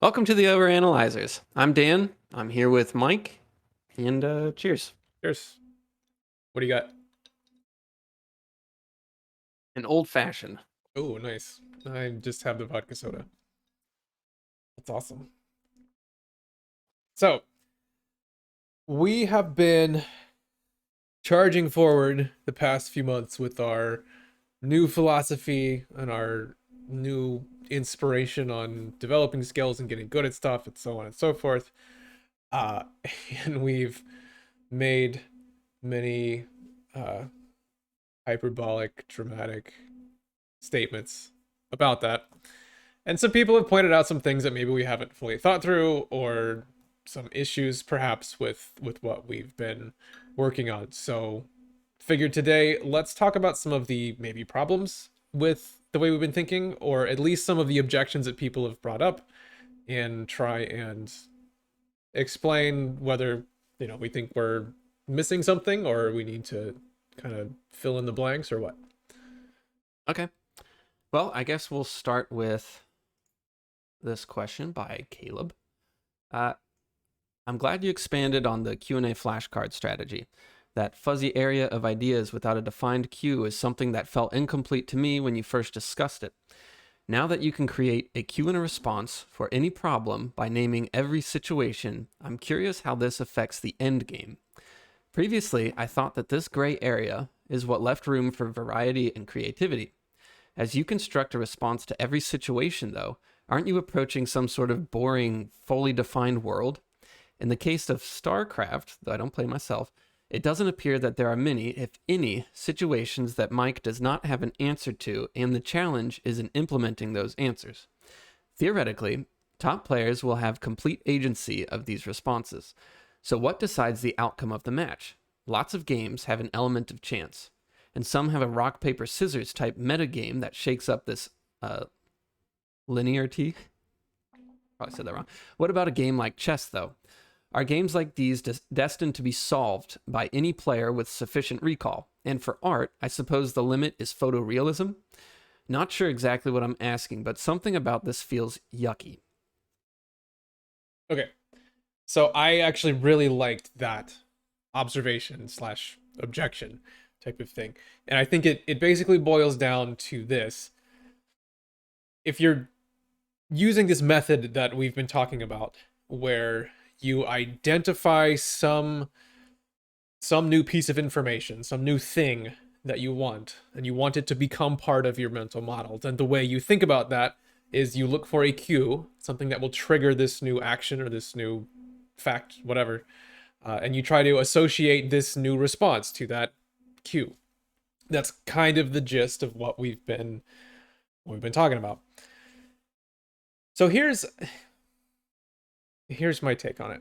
Welcome to the OverAnalyzers. I'm Dan. I'm here with Mike, and cheers. Cheers. What do you got? An old fashioned. Oh, nice. I just have the vodka soda. That's awesome. So, we have been charging forward the past few months with our new philosophy and our new inspiration on developing skills and getting good at stuff and so on and so forth. Uh, and we've made many uh, hyperbolic, dramatic statements about that. And some people have pointed out some things that maybe we haven't fully thought through, or some issues perhaps with what we've been working on. So figured today, let's talk about some of the maybe problems with the way we've been thinking, or at least some of the objections that people have brought up, and try and explain whether, we think we're missing something or we need to kind of fill in the blanks or what. Okay. Well, I guess we'll start with this question by Caleb. I'm glad you expanded on the Q&A flashcard strategy. That fuzzy area of ideas without a defined queue is something that felt incomplete to me when you first discussed it. Now that you can create a queue and a response for any problem by naming every situation, I'm curious how this affects the end game. Previously, I thought that this gray area is what left room for variety and creativity. As you construct a response to every situation, though, aren't you approaching some sort of boring, fully defined world? In the case of Starcraft, though I don't play myself, it doesn't appear that there are many, if any, situations that Mike does not have an answer to, and the challenge is in implementing those answers. Theoretically, top players will have complete agency of these responses. So what decides the outcome of the match? Lots of games have an element of chance, and some have a rock, paper, scissors type metagame that shakes up this linearity. Probably said that wrong. What about a game like chess, though? Are games like these destined to be solved by any player with sufficient recall? And for art, I suppose the limit is photorealism? Not sure exactly what I'm asking, but something about this feels yucky. Okay. So I actually really liked that observation slash objection type of thing. And I think it basically boils down to this. If you're using this method that we've been talking about, where you identify some new piece of information, some new thing that you want, and you want it to become part of your mental model, then the way you think about that is you look for a cue, something that will trigger this new action or this new fact, whatever, and you try to associate this new response to that cue. That's kind of the gist of what we've been talking about. So here's my take on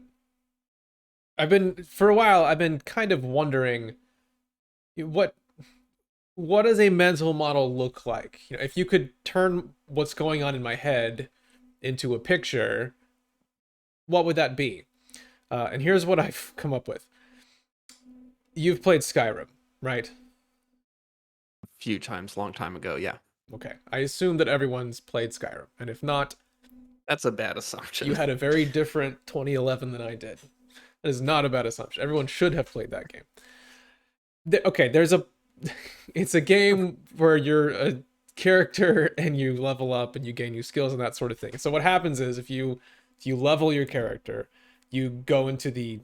it. For a while I've been kind of wondering what does a mental model look like? If you could turn what's going on in my head into a picture, what would that be? And here's what I've come up with. You've played Skyrim, right? A few times, long time ago, yeah. Okay. I assume that everyone's played Skyrim. And if not, That's a bad assumption. you had a very different 2011 than I did. That is not a bad assumption. Everyone should have played that game. Okay, it's a game where you're a character and you level up and you gain new skills and that sort of thing. So what happens is if you level your character, you go into the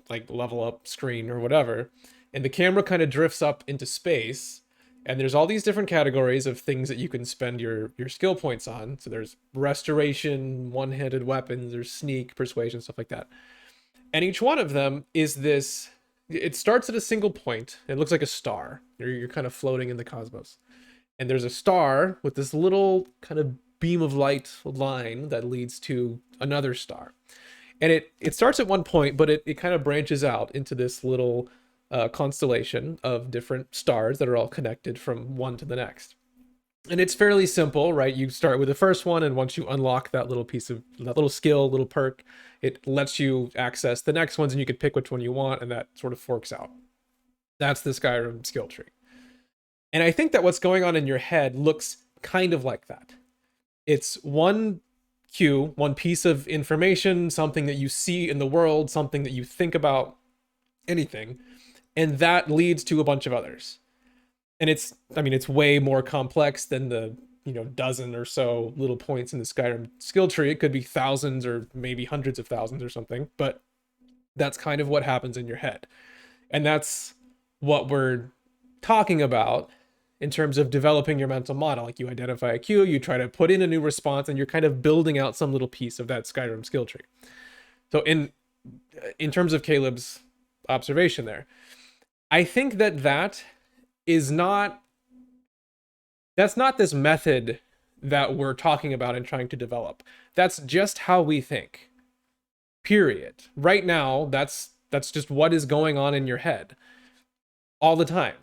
like level up screen or whatever, and the camera kind of drifts up into space, and there's all these different categories of things that you can spend your skill points on. So there's restoration, one-handed weapons, there's sneak, persuasion, stuff like that. And each one of them is this, it starts at a single point. It looks like a star. You're kind of floating in the cosmos. And there's a star with this little kind of beam of light line that leads to another star. And it starts at one point, but it kind of branches out into this little constellation of different stars that are all connected from one to the next. And it's fairly simple, right? You start with the first one, and once you unlock that little skill, little perk, it lets you access the next ones, and you can pick which one you want, and that sort of forks out. That's the Skyrim skill tree. And I think that what's going on in your head looks kind of like that. It's one cue, one piece of information, something that you see in the world, something that you think about, anything, and that leads to a bunch of others. And it's way more complex than the dozen or so little points in the Skyrim skill tree. It could be thousands or maybe hundreds of thousands or something, but that's kind of what happens in your head. And that's what we're talking about in terms of developing your mental model. Like, you identify a cue, you try to put in a new response, and you're kind of building out some little piece of that Skyrim skill tree. So in terms of Caleb's observation there, I think that is not, that's not this method that we're talking about and trying to develop. That's just how we think. Period. Right now, that's just what is going on in your head all the time.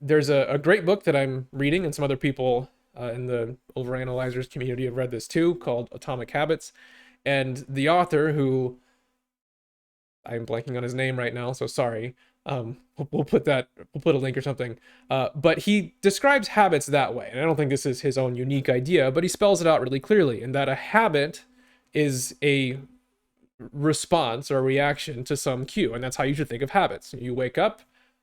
There's a great book that I'm reading, and some other people in the OverAnalyzers community have read this too, called Atomic Habits. And the author, who I'm blanking on his name right now, so sorry. We'll put a link or something. But he describes habits that way. And I don't think this is his own unique idea, but he spells it out really clearly, in that a habit is a response or a reaction to some cue. And that's how you should think of habits. You wake up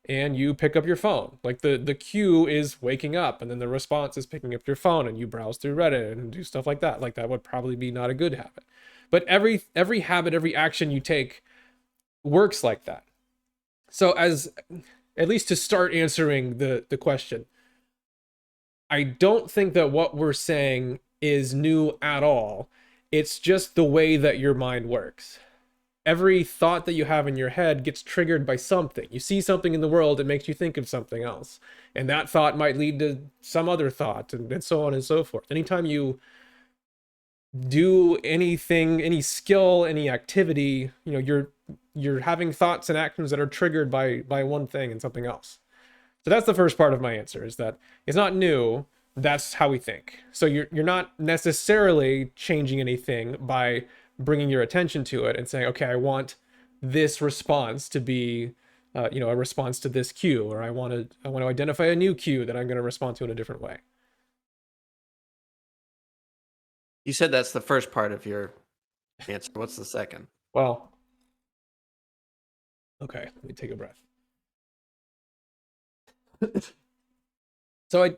and you pick up your phone. Like, the cue is waking up, and then the response is picking up your phone, and you browse through Reddit and do stuff like that. Like, that would probably be not a good habit. But every habit, every action you take works like that. So, as at least to start answering the question, I don't think that what we're saying is new at all. It's just the way that your mind works. Every thought that you have in your head gets triggered by something. You see something in the world, it makes you think of something else. And that thought might lead to some other thought, and so on and so forth. Anytime you do anything, any skill, any activity, you're having thoughts and actions that are triggered by one thing and something else. So that's the first part of my answer, is that it's not new. That's how we think. So you're not necessarily changing anything by bringing your attention to it and saying, okay, I want this response to be a response to this cue, or I want to identify a new cue that I'm going to respond to in a different way. You said that's the first part of your answer. What's the second? Well, okay, let me take a breath. So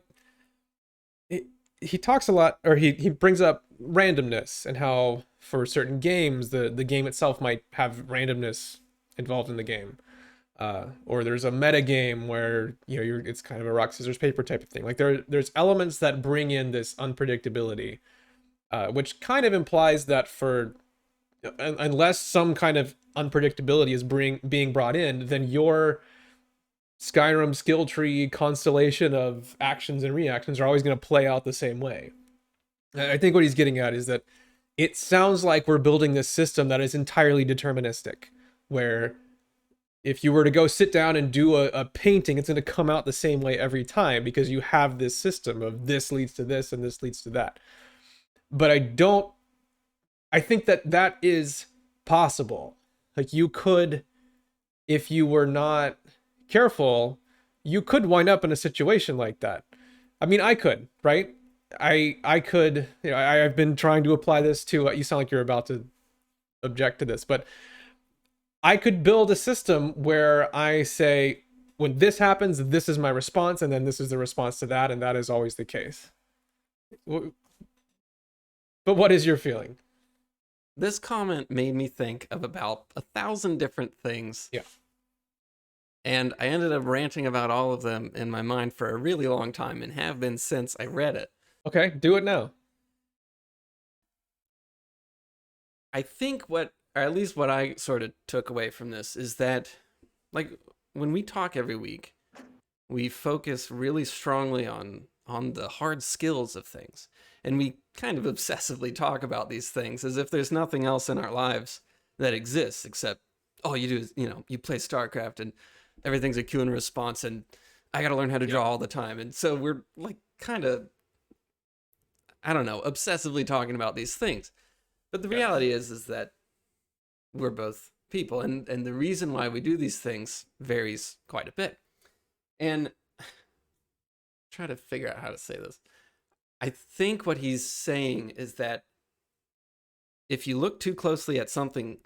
he talks a lot, or he brings up randomness, and how for certain games the game itself might have randomness involved in the game, or there's a meta game where it's kind of a rock scissors paper type of thing. Like, there's elements that bring in this unpredictability, which kind of implies that unless some kind of unpredictability is being brought in, then your Skyrim skill tree constellation of actions and reactions are always going to play out the same way. I think what he's getting at is that it sounds like we're building this system that is entirely deterministic, where if you were to go sit down and do a painting, it's going to come out the same way every time, because you have this system of this leads to this and this leads to that. But I think that is possible. Like, you could, if you were not careful, you could wind up in a situation like that. I mean, I could, right? I could, I've been trying to apply this to, you sound like you're about to object to this, but I could build a system where I say, when this happens, this is my response, and then this is the response to that, and that is always the case. But what is your feeling? This comment made me think of about 1,000 different things. Yeah. And I ended up ranting about all of them in my mind for a really long time, and have been since I read it. Okay, do it now. I think or at least what I sort of took away from this, is that, like, when we talk every week, we focus really strongly on the hard skills of things. And we kind of obsessively talk about these things as if there's nothing else in our lives that exists except all you do is, you play Starcraft, and everything's a cue and response, and I got to learn how to draw all the time. And so we're, like, kind of, I don't know, obsessively talking about these things. But the reality is that we're both people, and the reason why we do these things varies quite a bit. And try to figure out how to say this. I think what he's saying is that if you look too closely at something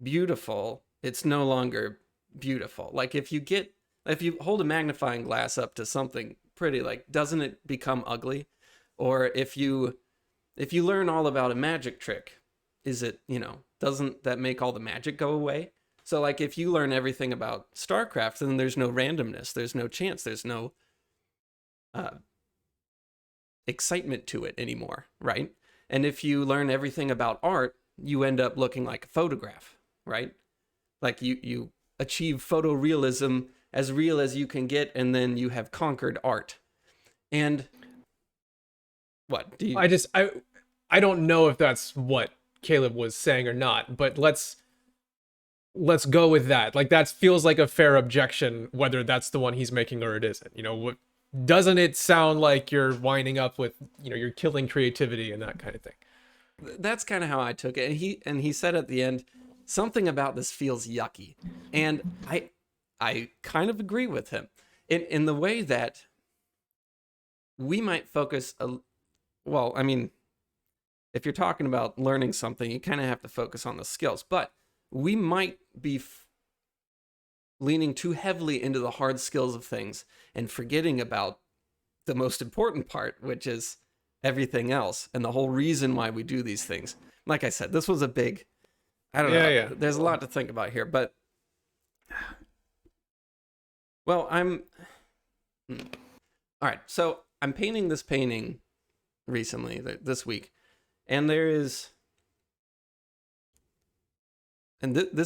beautiful, it's no longer beautiful. Like if you hold a magnifying glass up to something pretty, like doesn't it become ugly? Or if you learn all about a magic trick, is it, doesn't that make all the magic go away? So like if you learn everything about Starcraft, then there's no randomness, there's no chance, there's no excitement to it anymore, right? And if you learn everything about art, you end up looking like a photograph, right? Like you achieve photorealism, as real as you can get, and then you have conquered art. And what do you? I don't know if that's what Caleb was saying or not, but let's go with that. Like that feels like a fair objection, whether that's the one he's making or it isn't. Doesn't it sound like you're winding up with, you're killing creativity and that kind of thing? That's kind of how I took it. And he said at the end, something about this feels yucky. And I kind of agree with him in the way that we might focus well, I mean, if you're talking about learning something, you kind of have to focus on the skills, but we might be leaning too heavily into the hard skills of things and forgetting about the most important part, which is everything else and the whole reason why we do these things. Like I said, this was a big, I don't know. Yeah. There's a lot to think about here, but well, all right. So I'm painting this painting recently, this week, and this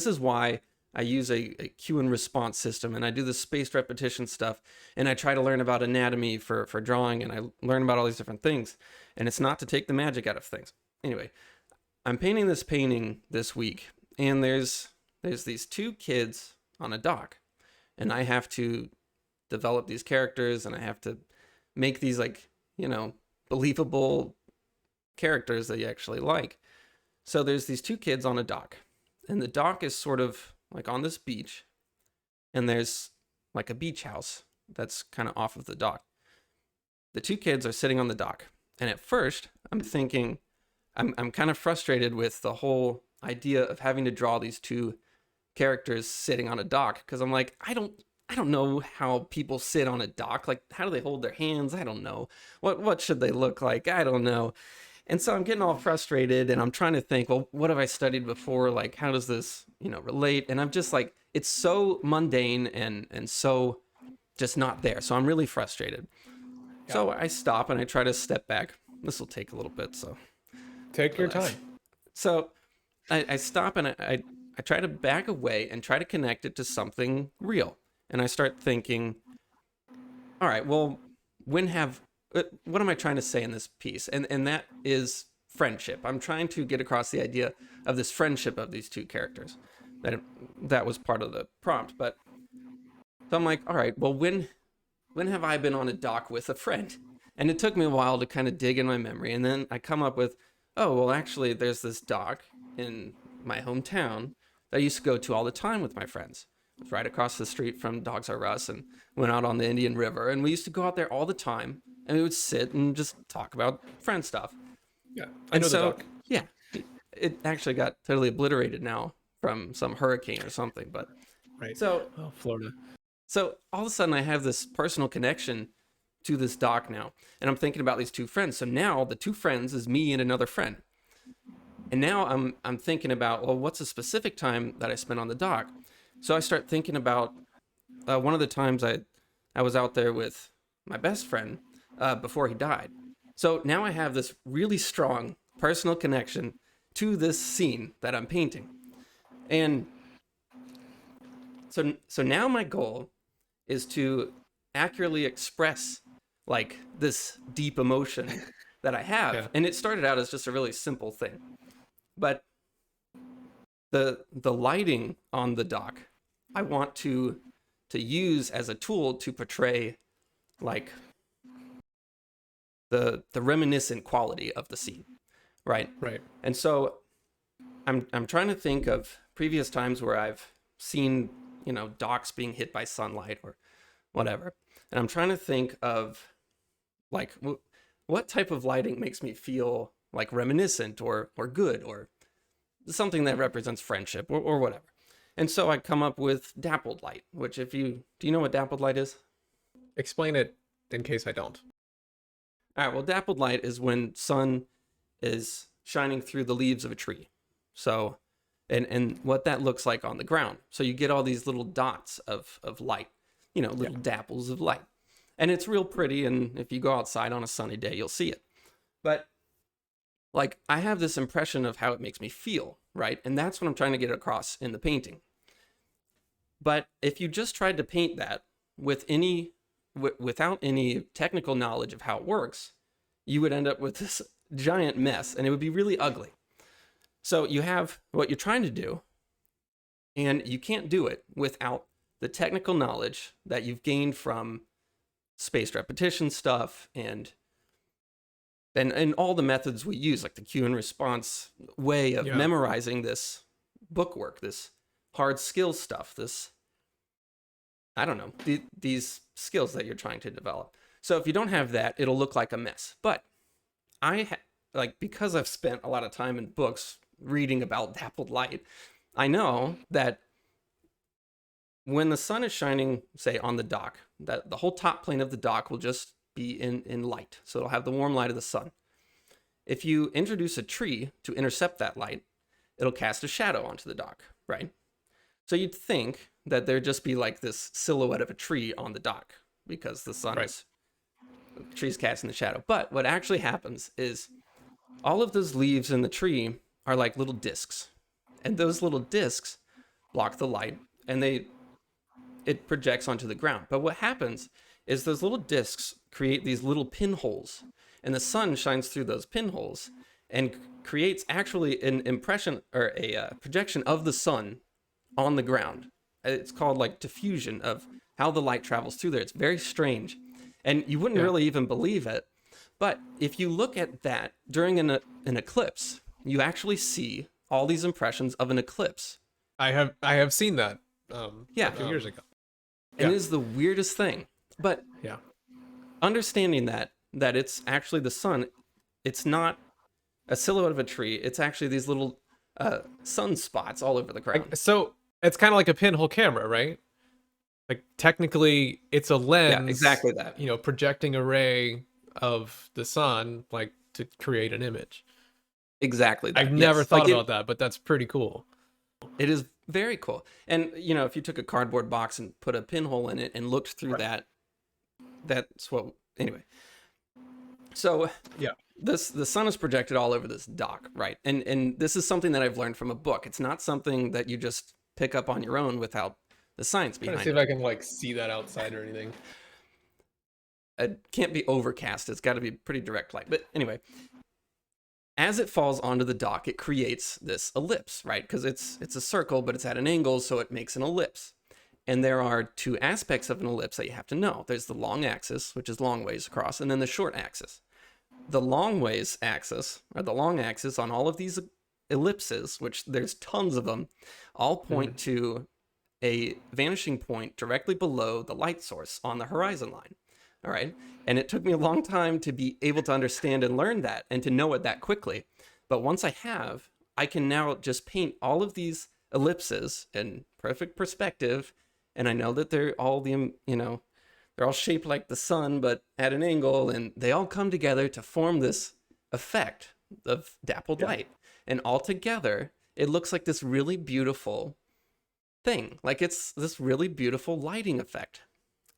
is why I use a cue and response system, and I do the spaced repetition stuff, and I try to learn about anatomy for drawing, and I learn about all these different things, and it's not to take the magic out of things. Anyway, I'm painting this painting this week, and there's these two kids on a dock, and I have to develop these characters, and I have to make these believable characters that you actually like. So there's these two kids on a dock, and the dock is sort of like on this beach, and there's like a beach house that's kind of off of the dock. The two kids are sitting on the dock, and at first I'm thinking I'm kind of frustrated with the whole idea of having to draw these two characters sitting on a dock, because I'm like, I don't know how people sit on a dock. Like, how do they hold their hands? I don't know. What should they look like? I don't know. And so I'm getting all frustrated, and I'm trying to think, well, what have I studied before? Like, how does this, relate? And I'm just like, it's so mundane and so just not there. So I'm really frustrated. Yeah. So I stop and I try to step back. This will take a little bit, so take your time. So I stop and I try to back away and try to connect it to something real. And I start thinking, all right, well, what am I trying to say in this piece? And that is friendship. I'm trying to get across the idea of this friendship of these two characters. That was part of the prompt. But so I'm like, all right, well, when have I been on a dock with a friend? And it took me a while to kind of dig in my memory. And then I come up with, oh, well, actually, there's this dock in my hometown that I used to go to all the time with my friends. It was right across the street from Dogs R Us, and went out on the Indian River. And we used to go out there all the time, and we would sit and just talk about friend stuff. Yeah, I know the dock. Yeah, it actually got totally obliterated now from some hurricane or something. But right. So, Florida. So all of a sudden, I have this personal connection to this dock now, and I'm thinking about these two friends. So now the two friends is me and another friend. And now I'm thinking about, well, what's a specific time that I spent on the dock? So I start thinking about one of the times I was out there with my best friend before he died. So now I have this really strong personal connection to this scene that I'm painting. And so now my goal is to accurately express like this deep emotion that I have. Yeah. And it started out as just a really simple thing. But the lighting on the dock, I want to use as a tool to portray like the reminiscent quality of the scene, right? Right. And so I'm trying to think of previous times where I've seen, docks being hit by sunlight or whatever. And I'm trying to think of like what type of lighting makes me feel like reminiscent or good or something that represents friendship or whatever. And so I come up with dappled light, which do you know what dappled light is? Explain it in case I don't. All right, well, dappled light is when sun is shining through the leaves of a tree. So, and what that looks like on the ground. So you get all these little dots of light, little dapples of light. And it's real pretty, and if you go outside on a sunny day, you'll see it. But like, I have this impression of how it makes me feel, right? And that's what I'm trying to get across in the painting. But if you just tried to paint that without any technical knowledge of how it works, you would end up with this giant mess, and it would be really ugly. So you have what you're trying to do, and you can't do it without the technical knowledge that you've gained from spaced repetition stuff and all the methods we use, like the cue and response way of memorizing this bookwork, this hard skills stuff, I don't know, these skills that you're trying to develop. So if you don't have that, it'll look like a mess. But because I've spent a lot of time in books reading about dappled light, I know that when the sun is shining, say, on the dock, that the whole top plane of the dock will just be in light. So it'll have the warm light of the sun. If you introduce a tree to intercept that light, it'll cast a shadow onto the dock, right? So you'd think that there'd just be like this silhouette of a tree on the dock because the tree's casting the shadow. But what actually happens is all of those leaves in the tree are like little discs, and those little discs block the light, and it projects onto the ground. But what happens is those little discs create these little pinholes, and the sun shines through those pinholes and creates actually an impression or a projection of the sun on the ground. It's called like diffusion of how the light travels through there. It's very strange, and you wouldn't really even believe it. But if you look at that during an eclipse, you actually see all these impressions of an eclipse. I have seen that a few years ago. And it is the weirdest thing. But understanding that it's actually the sun, it's not a silhouette of a tree. It's actually these little sunspots all over the ground. So it's kind of like a pinhole camera, right? Like technically it's a lens. Yeah, exactly that. Projecting a ray of the sun, like to create an image. Exactly that. I've never thought about that, but that's pretty cool. It is very cool. And, if you took a cardboard box and put a pinhole in it and looked through that's what, anyway. So, the sun is projected all over this dock, right? And this is something that I've learned from a book. It's not something that you just pick up on your own without the science behind it. See if I can, see that outside or anything. It can't be overcast. It's got to be pretty direct light. But anyway, as it falls onto the dock, it creates this ellipse, right? Because it's a circle, but it's at an angle, so it makes an ellipse. And there are two aspects of an ellipse that you have to know. There's the long axis, which is long ways across, and then the short axis. The long ways axis, or the long axis on all of these ellipses, which there's tons of them, all point to a vanishing point directly below the light source on the horizon line. All right. And it took me a long time to be able to understand and learn that and to know it that quickly. But once I have, I can now just paint all of these ellipses in perfect perspective. And I know that they're all they're all shaped like the sun, but at an angle, and they all come together to form this effect of dappled light. And all together, it looks like this really beautiful thing. Like it's this really beautiful lighting effect.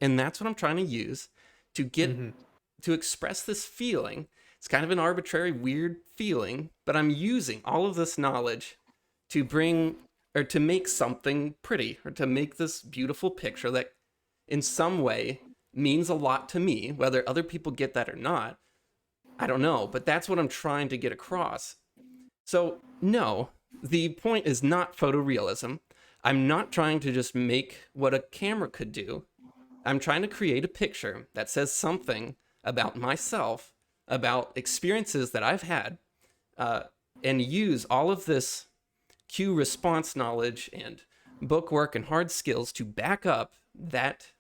And that's what I'm trying to use to get to express this feeling. It's kind of an arbitrary, weird feeling, but I'm using all of this knowledge to bring or to make something pretty or to make this beautiful picture that in some way means a lot to me. Whether other people get that or not, I don't know, but that's what I'm trying to get across. So no, the point is not photorealism. I'm not trying to just make what a camera could do. I'm trying to create a picture that says something about myself, about experiences that I've had, and use all of this cue response knowledge and bookwork and hard skills to back up that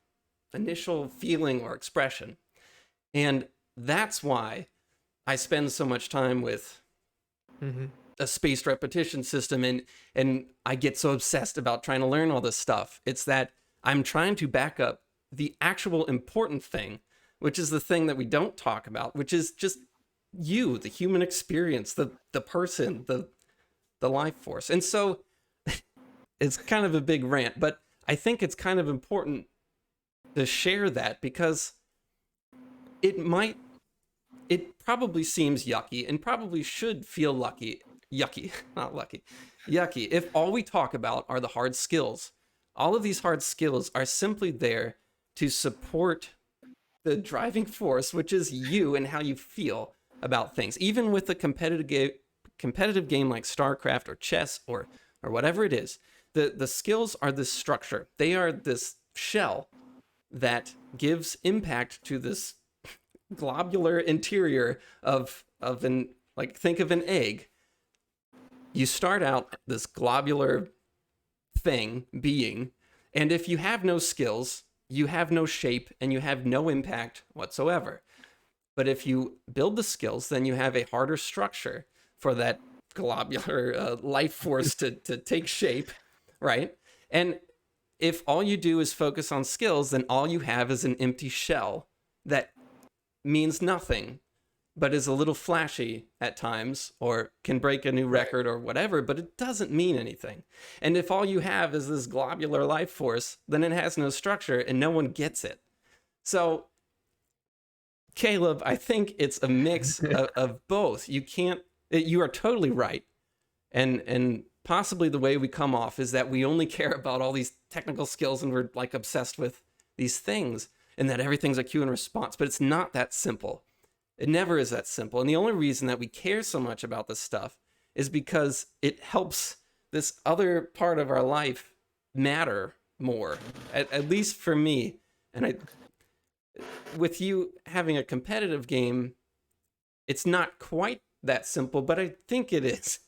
initial feeling or expression. And that's why I spend so much time with a spaced repetition system, and I get so obsessed about trying to learn all this stuff. It's that I'm trying to back up the actual important thing, which is the thing that we don't talk about, which is just you, the human experience, the person, the life force. And so it's kind of a big rant, but I think it's kind of important to share that, because it probably seems yucky and probably should feel yucky, not lucky, yucky, if all we talk about are the hard skills. All of these hard skills are simply there to support the driving force, which is you and how you feel about things. Even with a competitive game like Starcraft or chess or whatever it is, the skills are this structure. They are this shell that gives impact to this globular interior of an, like, think of an egg. You start out this globular being, and if you have no skills, you have no shape and you have no impact whatsoever. But if you build the skills, then you have a harder structure for that globular life force to take shape, right? And if all you do is focus on skills, then all you have is an empty shell that means nothing, but is a little flashy at times, or can break a new record or whatever, but it doesn't mean anything. And if all you have is this globular life force, then it has no structure and no one gets it. So, Caleb, I think it's a mix of both. You are totally right. And possibly the way we come off is that we only care about all these technical skills and we're like obsessed with these things, and that everything's a cue and response, but it's not that simple. It never is that simple. And the only reason that we care so much about this stuff is because it helps this other part of our life matter more, at least for me. And with you having a competitive game, it's not quite that simple, but I think it is.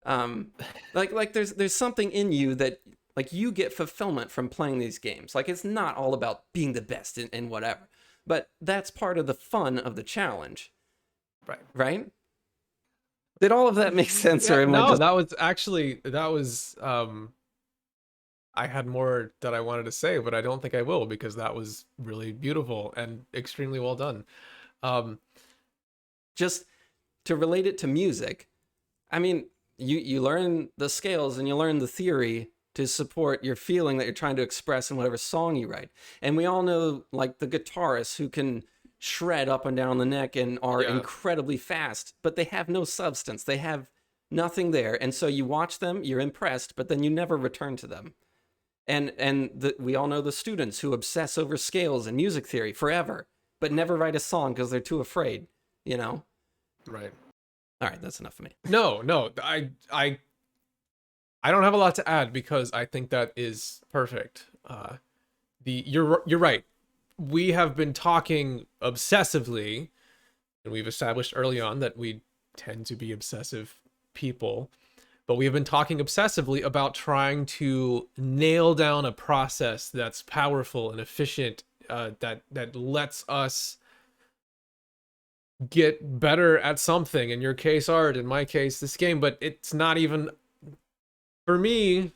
Like there's something in you that, like, you get fulfillment from playing these games. Like, it's not all about being the best in whatever. But that's part of the fun of the challenge. Right? Did all of that make sense? Yeah, or am I no, just... that was I had more that I wanted to say, but I don't think I will, because that was really beautiful and extremely well done. Just to relate it to music, I mean, you learn the scales and you learn the theory to support your feeling that you're trying to express in whatever song you write. And we all know, like, the guitarists who can shred up and down the neck and are incredibly fast, but they have no substance. They have nothing there. And so you watch them, you're impressed, but then you never return to them. And we all know the students who obsess over scales and music theory forever, but never write a song because they're too afraid, you know? Right. All right, that's enough for me. No, I don't have a lot to add, because I think that is perfect. You're right. We have been talking obsessively, and we've established early on that we tend to be obsessive people, but we have been talking obsessively about trying to nail down a process that's powerful and efficient, that lets us get better at something. In your case, art. In my case, this game. But it's not even, for me,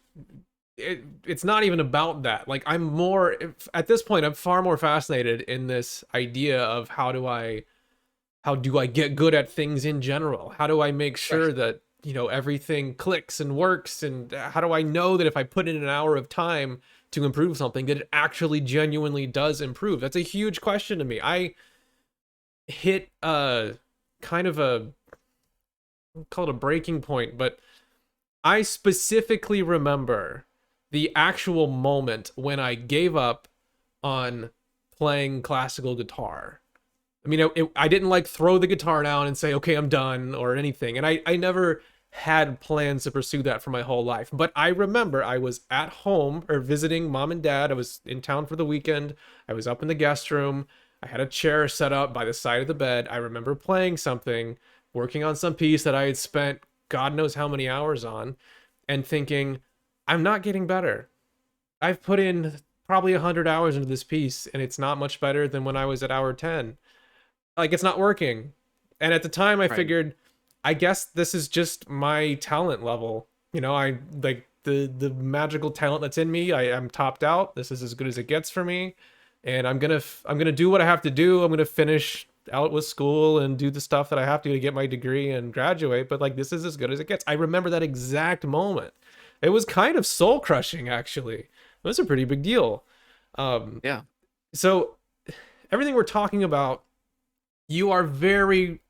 it's not even about that. Like, at this point, I'm far more fascinated in this idea of how do I get good at things in general? How do I make sure that, everything clicks and works? And how do I know that if I put in an hour of time to improve something, that it actually genuinely does improve? That's a huge question to me. I hit kind of I'll call it a breaking point, but I specifically remember the actual moment when I gave up on playing classical guitar. I mean, I didn't like throw the guitar down and say, okay, I'm done, or anything. And I never had plans to pursue that for my whole life. But I remember I was at home, or visiting mom and dad. I was in town for the weekend. I was up in the guest room. I had a chair set up by the side of the bed. I remember playing something, working on some piece that I had spent God knows how many hours on, and thinking, I'm not getting better. I've put in probably 100 hours into this piece, and it's not much better than when I was at hour 10. Like, it's not working. And at the time, I figured, I guess this is just my talent level. You know, I like the magical talent that's in me. I'm topped out. This is as good as it gets for me, and I'm gonna do what I have to do. I'm gonna finish out with school and do the stuff that I have to get my degree and graduate. But like, this is as good as it gets. I remember that exact moment. It was kind of soul crushing, actually. It was a pretty big deal. Um, Yeah. so everything we're talking about, you are very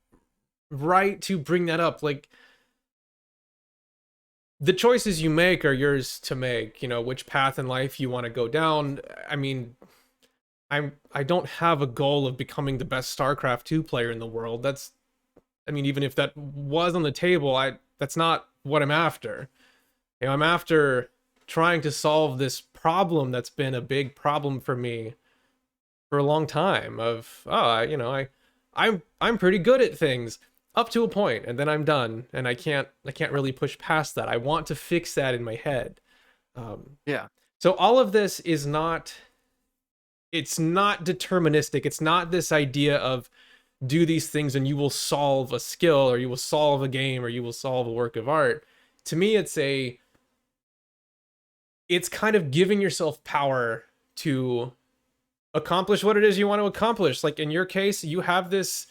right to bring that up. Like, the choices you make are yours to make, you know, which path in life you want to go down. I mean, I don't have a goal of becoming the best StarCraft 2 player in the world. That's, I mean, even if that was on the table, that's not what I'm after. You know, I'm after trying to solve this problem that's been a big problem for me for a long time of, you know, I'm pretty good at things up to a point, and then I'm done, and I can't really push past that. I want to fix that in my head. Yeah. So all of this is not, it's not deterministic. It's not this idea of do these things and you will solve a skill, or you will solve a game, or you will solve a work of art. To me, it's kind of giving yourself power to accomplish what it is you want to accomplish. Like in your case, you have this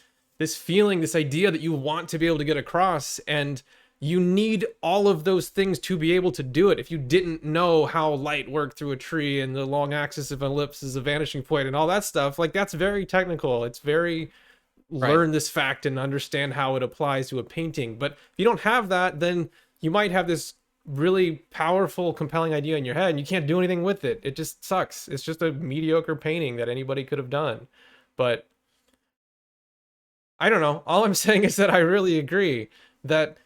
feeling, this idea that you want to be able to get across, and you need all of those things to be able to do it. If you didn't know how light worked through a tree and the long axis of ellipses, a vanishing point, and all that stuff, like that's very technical. It's very Right. learn this fact and understand how it applies to a painting. But if you don't have that, then you might have this really powerful, compelling idea in your head and you can't do anything with it. It just sucks. It's just a mediocre painting that anybody could have done. But I don't know. All I'm saying is that I really agree that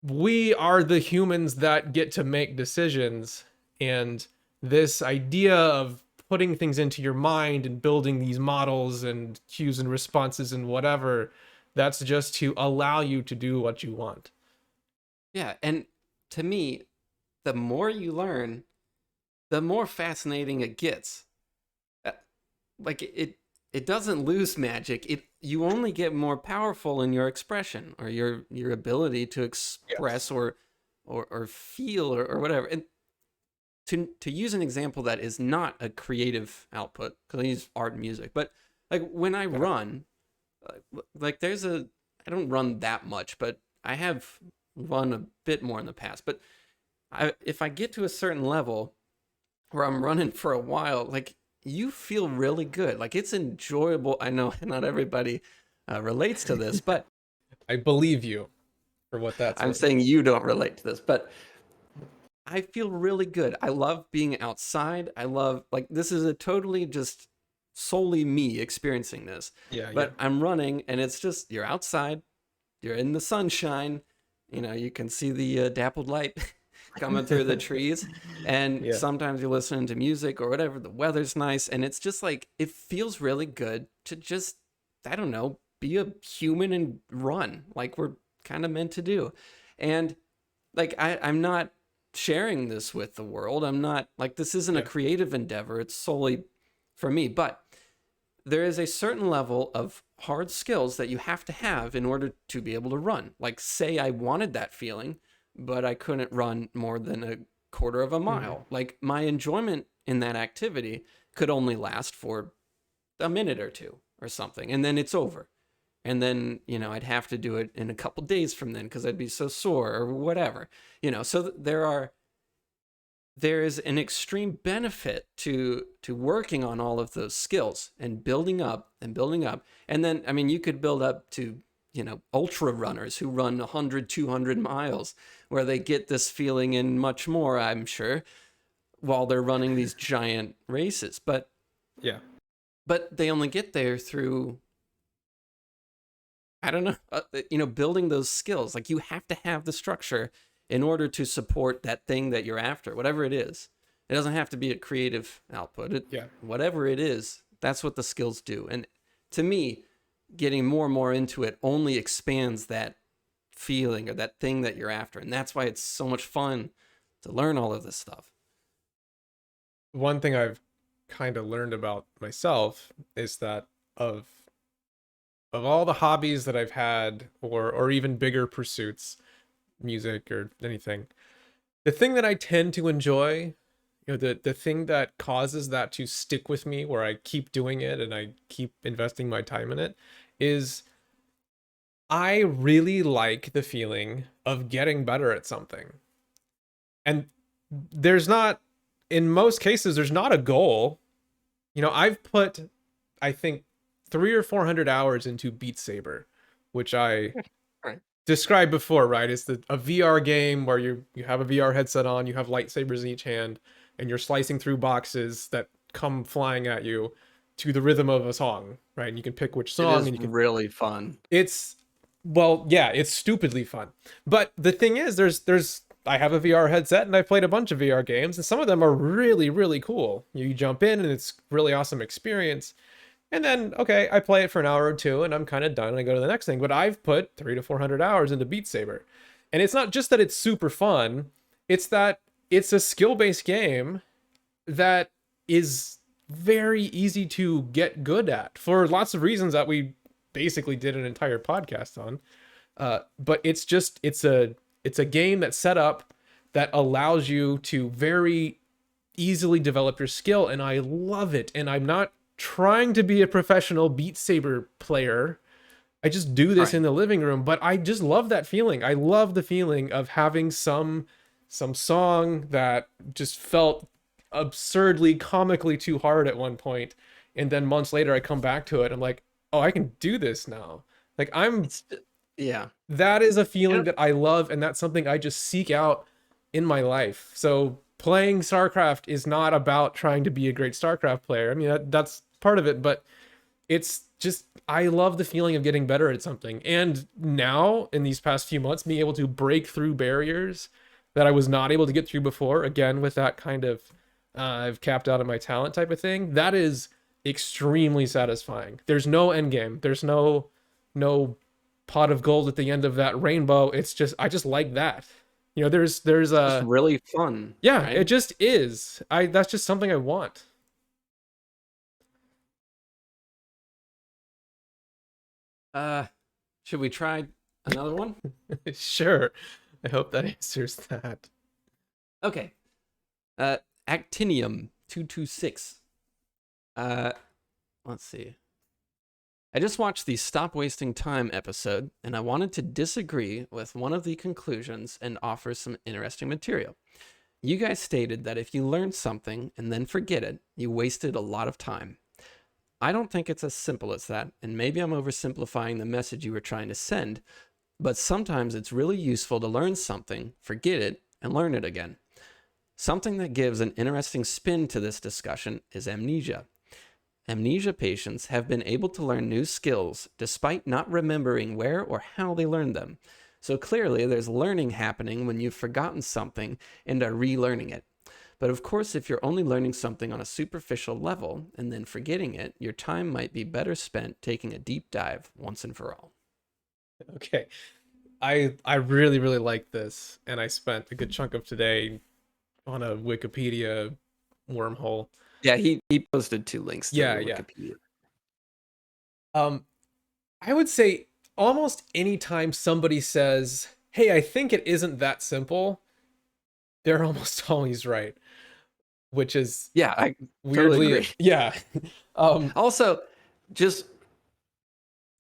we are the humans that get to make decisions, and this idea of putting things into your mind and building these models and cues and responses and whatever, that's just to allow you to do what you want. Yeah. And to me, the more you learn, the more fascinating it gets. Uh, Like it doesn't lose magic. You only get more powerful in your expression, or your ability to Yes. express or feel, or whatever. And to use an example that is not a creative output, because I use art and music, but like when I Yeah. run, like I don't run that much, but I have run a bit more in the past. But if I get to a certain level where I'm running for a while, like you feel really good. Like it's enjoyable. I know not everybody relates to this, but I believe you for what that's I'm worth. saying you don't relate to this, but I feel really good. I love being outside. I love, like, this is a totally just solely me experiencing this. Yeah, yeah. But I'm running and it's just, you're outside, you're in the sunshine, you can see the dappled light coming through the trees. And Yeah. sometimes you're listening to music or whatever. The weather's nice. And it's just like, it feels really good to just, I don't know, be a human and run like we're kind of meant to do. And like I'm not sharing this with the world. I'm not like, this isn't a Yeah. creative endeavor. It's solely for me. But there is a certain level of hard skills that you have to have in order to be able to run. Like, say I wanted that feeling, but I couldn't run more than a quarter of a Hmm. mile. Like, my enjoyment in that activity could only last for a minute or two or something, and then it's over. And then, I'd have to do it in a couple days from then because I'd be so sore or whatever. So there is an extreme benefit to working on all of those skills and building up and building up. And then, I mean, you could build up to, ultra runners who run 100, 200 miles, where they get this feeling and much more, I'm sure, while they're running these giant races. Yeah. But they only get there through, I don't know, building those skills. Like, you have to have the structure in order to support that thing that you're after, whatever it is. It doesn't have to be a creative output. Yeah. Whatever it is, that's what the skills do. And to me, getting more and more into it only expands that feeling or that thing that you're after. And that's why it's so much fun to learn all of this stuff. One thing I've kind of learned about myself is that of of all the hobbies that I've had, or even bigger pursuits, music or anything, the thing that I tend to enjoy, the thing that causes that to stick with me, where I keep doing it and I keep investing my time in it, is I really like the feeling of getting better at something. And there's not, in most cases, there's not a goal. I've put, I think, 300 or 400 hours into Beat Saber, which I Right. described before, right? It's a VR game where you have a VR headset on, you have lightsabers in each hand, and you're slicing through boxes that come flying at you to the rhythm of a song, right? And you can pick which It song, is and you can. really fun. It's well, yeah, it's stupidly fun. But the thing is, there's I have a VR headset and I've played a bunch of VR games, and some of them are really, really cool. You jump in and it's really awesome experience. And then, okay, I play it for an hour or two and I'm kind of done and I go to the next thing. But I've put 300 to 400 hours into Beat Saber. And it's not just that it's super fun, it's that it's a skill-based game that is very easy to get good at for lots of reasons that we basically did an entire podcast on. But it's a game that's set up that allows you to very easily develop your skill, and I love it. And I'm not trying to be a professional Beat Saber player. I just do this in the living room, but I just love that feeling. I love the feeling of having some song that just felt absurdly comically too hard at one point, and then months later I come back to it, I'm like, oh, I can do this now. Like Yeah. that is a feeling that I love, and that's something I just seek out in my life. So playing Starcraft is not about trying to be a great Starcraft player. I mean, that's part of it, but it's just, I love the feeling of getting better at something. And now, in these past few months, being able to break through barriers that I was not able to get through before, again, with that kind of I've capped out of my talent type of thing, that is extremely satisfying. There's no end game. There's no pot of gold at the end of that rainbow. It's just, I just like that. There's It's really fun. yeah, right? it just is. That's just something I want. Should we try another one? Sure. I hope that answers that. Okay. Actinium 226. Let's see. I just watched the Stop Wasting Time episode, and I wanted to disagree with one of the conclusions and offer some interesting material. You guys stated that if you learn something and then forget it, you wasted a lot of time. I don't think it's as simple as that, and maybe I'm oversimplifying the message you were trying to send, but sometimes it's really useful to learn something, forget it, and learn it again. Something that gives an interesting spin to this discussion is amnesia. Amnesia patients have been able to learn new skills despite not remembering where or how they learned them. So clearly there's learning happening when you've forgotten something and are relearning it. But of course, if you're only learning something on a superficial level and then forgetting it, your time might be better spent taking a deep dive once and for all. Okay. I really, really like this, and I spent a good chunk of today on a Wikipedia wormhole. Yeah, he posted 2 links to Wikipedia. I would say almost anytime somebody says, hey, I think it isn't that simple, they're almost always right. Which is Yeah, I weirdly totally agree. Yeah. Also, just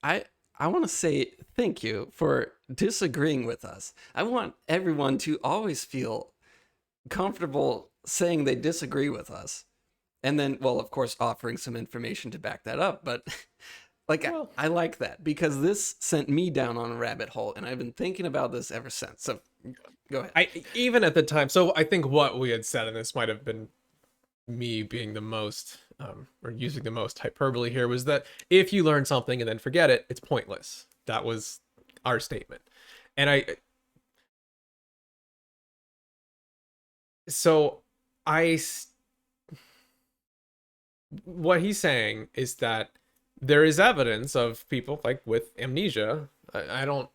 I want to say thank you for disagreeing with us. I want everyone to always feel comfortable saying they disagree with us. And then, well, of course, offering some information to back that up. But I like that because this sent me down on a rabbit hole, and I've been thinking about this ever since. So go ahead. Even at the time, so I think what we had said, and this might have been me being the most, or using the most hyperbole here, was that if you learn something and then forget it, it's pointless. That was our statement. And what he's saying is that there is evidence of people like with amnesia. I don't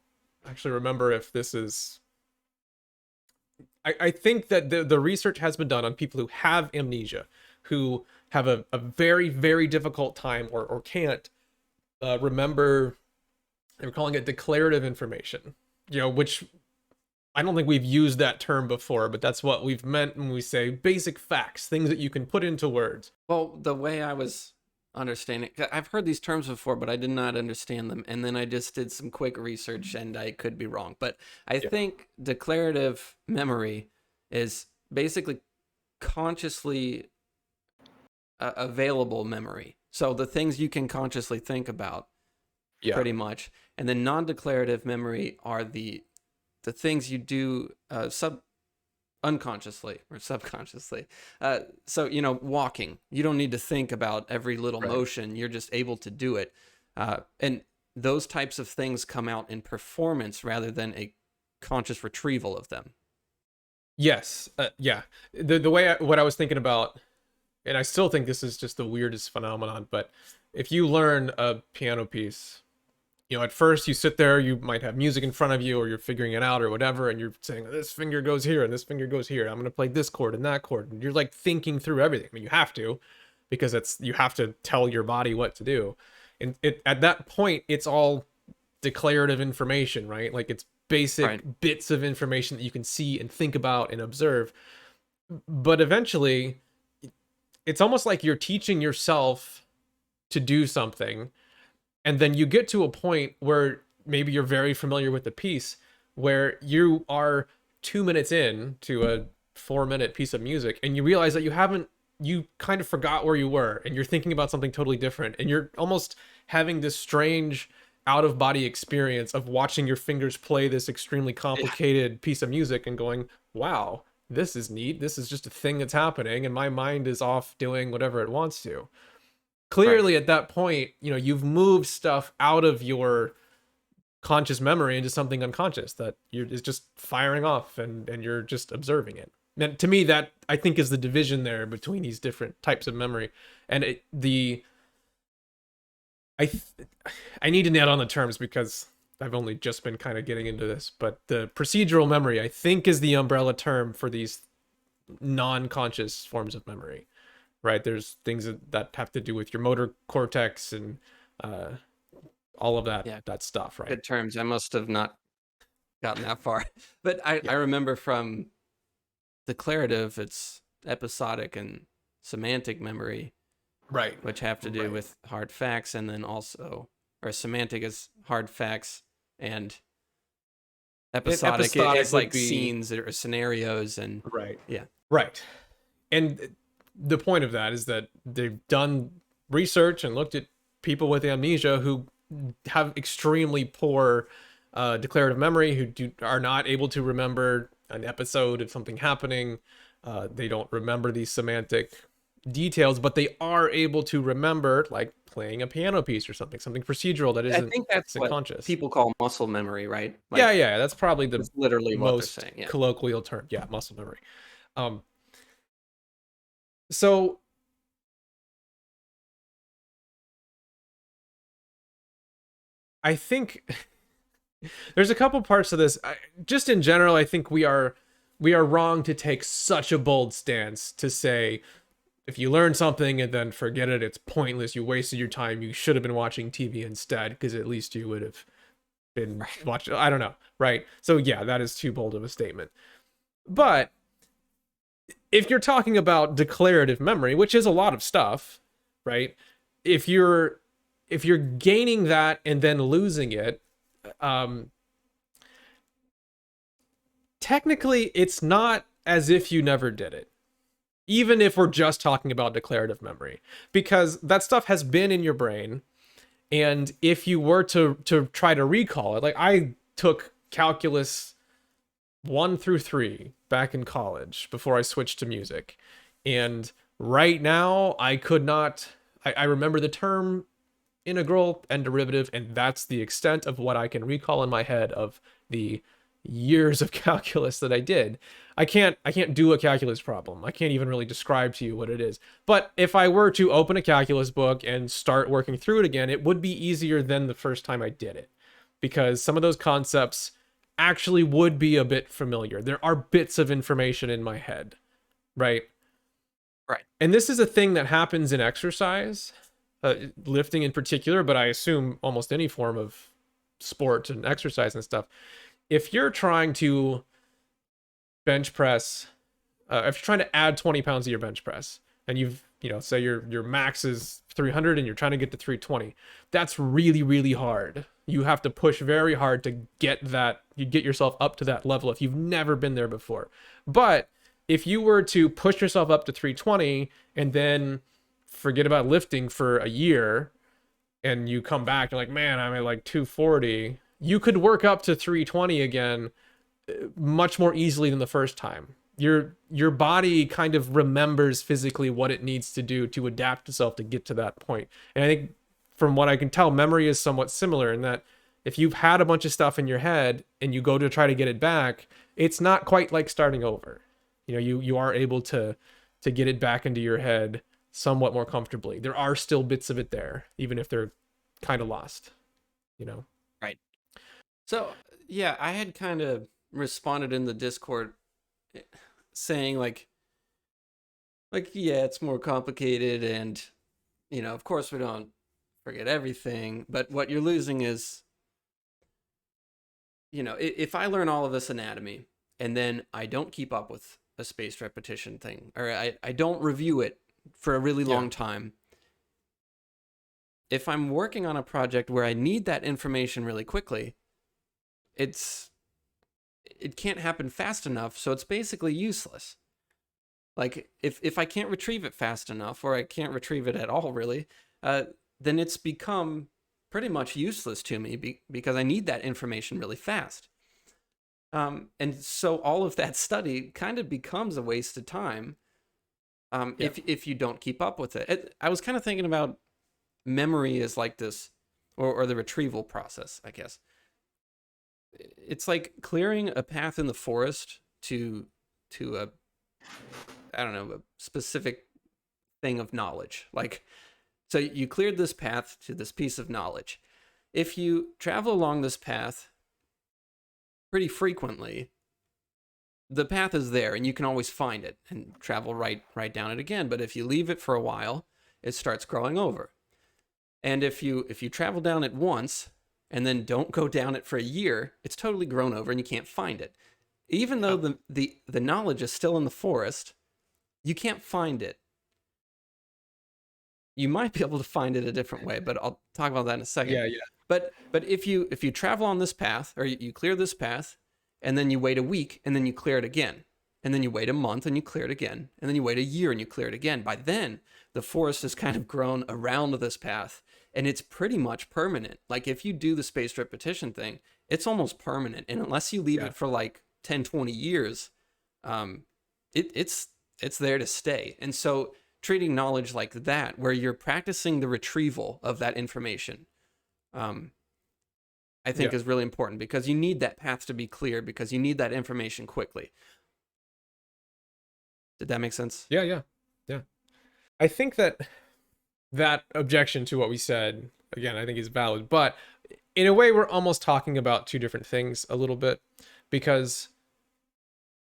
actually remember if this is, I think that the research has been done on people who have amnesia, who have a very, very difficult time or can't remember They were calling it declarative information, which I don't think we've used that term before, but that's what we've meant when we say basic facts, things that you can put into words. Well, the way I was understanding, I've heard these terms before, but I did not understand them. And then I just did some quick research and I could be wrong. But I think declarative memory is basically consciously available memory. So the things you can consciously think about, pretty much. And then non-declarative memory are the things you do unconsciously or subconsciously. So, walking, you don't need to think about every little motion. You're just able to do it. And those types of things come out in performance rather than a conscious retrieval of them. Yes. Yeah. The way what I was thinking about, and I still think this is just the weirdest phenomenon, but if you learn a piano piece, at first you sit there, you might have music in front of you, or you're figuring it out or whatever, and you're saying, this finger goes here and this finger goes here. I'm going to play this chord and that chord. And you're like thinking through everything. I mean, you have to, because you have to tell your body what to do. And at that point, it's all declarative information, right? Like it's basic bits of information that you can see and think about and observe. But eventually, it's almost like you're teaching yourself to do something. And then you get to a point where maybe you're very familiar with the piece, where you are 2 minutes in to a 4-minute piece of music, and you realize that you kind of forgot where you were, and you're thinking about something totally different. And you're almost having this strange out-of-body experience of watching your fingers play this extremely complicated piece of music and going, wow, this is neat. This is just a thing that's happening, and my mind is off doing whatever it wants to. Clearly, at that point, you've moved stuff out of your conscious memory into something unconscious that is just firing off, and you're just observing it. And to me, that I think is the division there between these different types of memory. And I need to nail on the terms because I've only just been kind of getting into this, but the procedural memory, I think, is the umbrella term for these non-conscious forms of memory. Right, there's things that have to do with your motor cortex and all of that stuff, right? Good terms. I must have not gotten that far. But I remember from declarative, it's episodic and semantic memory, right? Which have to do with hard facts, and then also, or semantic is hard facts, and episodic is like scenes or scenarios, and right. And the point of that is that they've done research and looked at people with amnesia who have extremely poor declarative memory, who are not able to remember an episode of something happening. They don't remember these semantic details, but they are able to remember, like playing a piano piece or something procedural that isn't. I think that's conscious. What people call muscle memory, right? Like, yeah, that's probably the literally most colloquial term. Yeah, muscle memory. So I think there's a couple parts of this. Just in general, I think we are wrong to take such a bold stance to say, if you learn something and then forget it, it's pointless. You wasted your time. You should have been watching TV instead, because at least you would have been watching. I don't know. Right. So yeah, that is too bold of a statement. But if you're talking about declarative memory, which is a lot of stuff, right? If you're gaining that and then losing it, technically it's not as if you never did it. Even if we're just talking about declarative memory, because that stuff has been in your brain. And if you were to try to recall it, like I took calculus 1 through 3 back in college before I switched to music. And right now I could not, I remember the term integral and derivative, and that's the extent of what I can recall in my head of the years of calculus that I did. I can't do a calculus problem. I can't even really describe to you what it is. But if I were to open a calculus book and start working through it again, it would be easier than the first time I did it, because some of those concepts actually would be a bit familiar. There are bits of information in my head, right? Right. And this is a thing that happens in exercise, lifting in particular, but I assume almost any form of sport and exercise and stuff. If you're trying to bench press, if you're trying to add 20 pounds to your bench press, and say your max is 300 and you're trying to get to 320, that's really, really hard. You have to push very hard to get yourself up to that level if you've never been there before. But if you were to push yourself up to 320 and then forget about lifting for a year, and you come back, you're like, man, I'm at like 240, you could work up to 320 again much more easily than the first time. Your body kind of remembers physically what it needs to do to adapt itself to get to that point. And I think from what I can tell, memory is somewhat similar in that if you've had a bunch of stuff in your head and you go to try to get it back, it's not quite like starting over. You are able to get it back into your head somewhat more comfortably. There are still bits of it there, even if they're kind of lost, Right. So, yeah, I had kind of responded in the Discord saying like, yeah, it's more complicated, and, of course we don't forget everything, but what you're losing is, if I learn all of this anatomy and then I don't keep up with a spaced repetition thing, or I don't review it for a really long time, if I'm working on a project where I need that information really quickly, it can't happen fast enough, so it's basically useless. Like, if I can't retrieve it fast enough, or I can't retrieve it at all, really, then it's become pretty much useless to me because I need that information really fast. And so all of that study kind of becomes a waste of time if you don't keep up with it. I was kind of thinking about memory as like this, or the retrieval process, I guess. It's like clearing a path in the forest to a, I don't know, a specific thing of knowledge. Like, so you cleared this path to this piece of knowledge. If you travel along this path pretty frequently, the path is there and you can always find it and travel right down it again. But if you leave it for a while, it starts growing over. And if you travel down it once and then don't go down it for a year, it's totally grown over and you can't find it. Even though the knowledge is still in the forest, you can't find it. You might be able to find it a different way, but I'll talk about that in a second. Yeah. But if you travel on this path, or you clear this path, and then you wait a week, and then you clear it again, and then you wait a month and you clear it again, and then you wait a year and you clear it again, by then the forest has kind of grown around this path, and it's pretty much permanent. Like, if you do the spaced repetition thing, it's almost permanent, and unless you leave it for like 10, 20 years, it's there to stay. And so treating knowledge like that, where you're practicing the retrieval of that information, I think is really important, because you need that path to be clear, because you need that information quickly. Did that make sense? Yeah. I think that objection to what we said, again, I think is valid, but in a way we're almost talking about two different things a little bit, because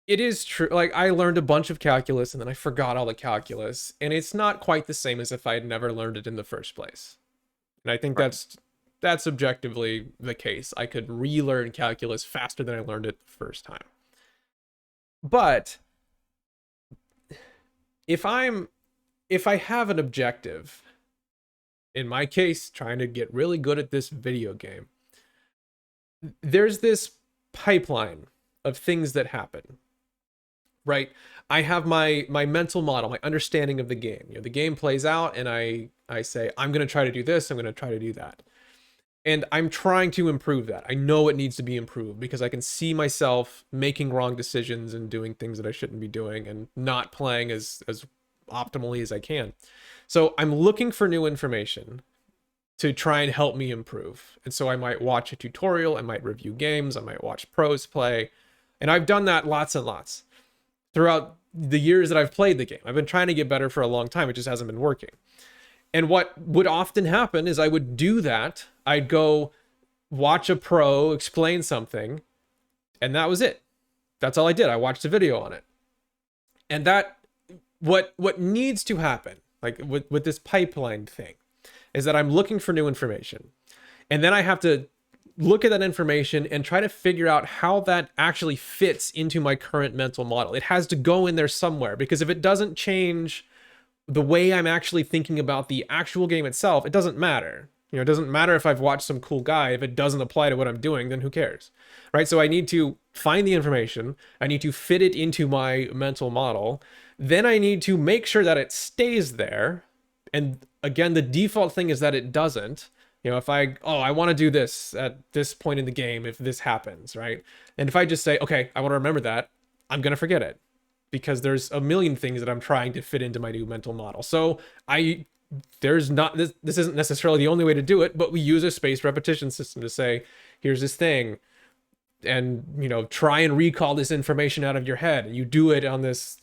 it is true. Like, I learned a bunch of calculus and then I forgot all the calculus, and it's not quite the same as if I had never learned it in the first place. And I think that's objectively the case. I could relearn calculus faster than I learned it the first time. But if I have an objective, in my case, trying to get really good at this video game, there's this pipeline of things that happen, right? I have my mental model, my understanding of the game. The game plays out, and I say, I'm going to try to do this, I'm going to try to do that. And I'm trying to improve that. I know it needs to be improved because I can see myself making wrong decisions and doing things that I shouldn't be doing, and not playing as optimally as I can. So I'm looking for new information to try and help me improve. And so I might watch a tutorial, I might review games, I might watch pros play. And I've done that lots and lots throughout the years that I've played the game. I've been trying to get better for a long time. It just hasn't been working. And what would often happen is I would do that. I'd go watch a pro explain something, and that was it. That's all I did. I watched a video on it. And that, what needs to happen, like with this pipeline thing, is that I'm looking for new information. And then I have to look at that information and try to figure out how that actually fits into my current mental model. It has to go in there somewhere, because if it doesn't change the way I'm actually thinking about the actual game itself, it doesn't matter. You know, it doesn't matter if I've watched some cool guy. If it doesn't apply to what I'm doing, then who cares, right? So I need to find the information. I need to fit it into my mental model. Then I need to make sure that it stays there. And again, the default thing is that it doesn't. You know, if I want to do this at this point in the game, if this happens, right? And if I just say, okay, I want to remember that, I'm going to forget it, because there's a million things that I'm trying to fit into my new mental model. So there's not, this isn't necessarily the only way to do it, but we use a spaced repetition system to say, here's this thing, and, you know, try and recall this information out of your head. And you do it on this,